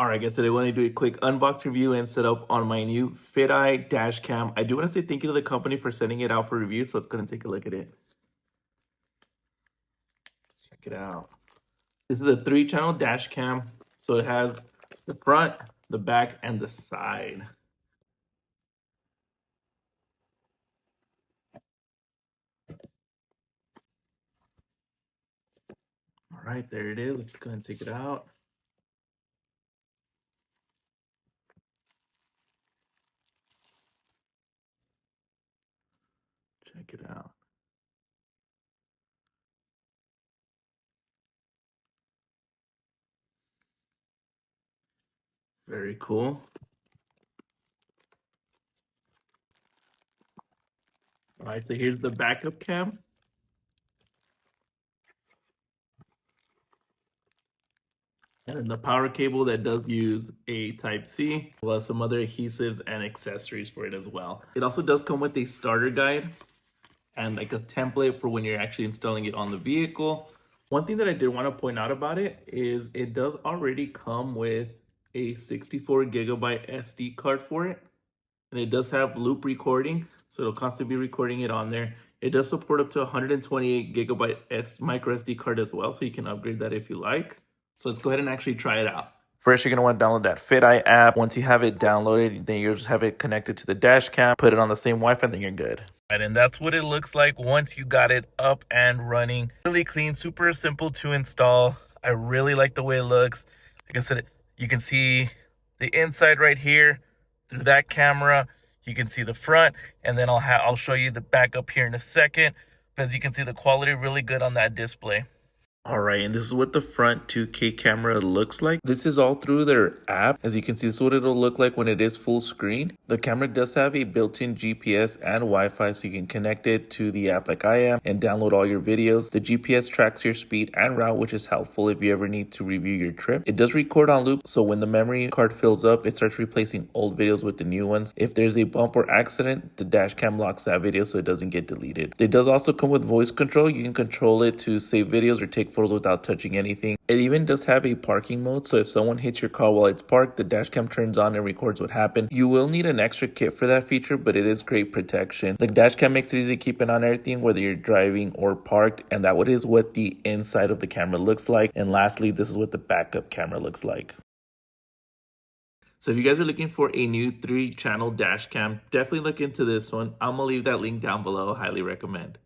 Alright guys, today I want to do a quick unbox review and setup on my new Fiteye dash cam. I do want to say thank you to the company for sending it out for review, so let's go and take a look at it. Check it out. This is a 3-channel dash cam, so it has the front, the back, and the side. Alright, there it is. Let's go and take it out. Check it out. Very cool. Alright, so here's the backup cam. And then the power cable that does use a Type-C, plus some other adhesives and accessories for it as well. It also does come with a starter guide and like a template for when you're actually installing it on the vehicle. One thing that I did want to point out about it is it does already come with a 64 gigabyte SD card for it. And it does have loop recording, so it'll constantly be recording it on there. It does support up to 128 gigabyte micro SD card as well, so you can upgrade that if you like. So let's go ahead and actually try it out. First, you're going to want to download that Fiteye app. Once you have it downloaded, then you'll just have it connected to the dash cam, put it on the same Wi-Fi, then you're good. Right, and that's what it looks like once you got it up and running. Really clean, super simple to install. I really like the way it looks. Like I said, you can see the inside right here through that camera. You can see the front, and then I'll show you the back up here in a second. But as you can see, the quality really good on that display. Alright, and this is what the front 2K camera looks like. This is all through their app. As you can see, this is what it'll look like when it is full screen. The camera does have a built-in GPS and Wi-Fi, so you can connect it to the app like I am and download all your videos. The GPS tracks your speed and route, which is helpful if you ever need to review your trip. It does record on loop, so when the memory card fills up, it starts replacing old videos with the new ones. If there's a bump or accident, the dash cam locks that video so it doesn't get deleted. It does also come with voice control. You can control it to save videos or take photos without touching anything. It even does have a parking mode, so if someone hits your car while it's parked, the dash cam turns on and records what happened. You will need an extra kit for that feature, but it is great protection. The dash cam makes it easy to keep an eye on everything, whether you're driving or parked, and that is what the inside of the camera looks like. And lastly, this is what the backup camera looks like. So if you guys are looking for a new 3-channel dash cam, definitely look into this one. I'm gonna leave that link down below. Highly recommend.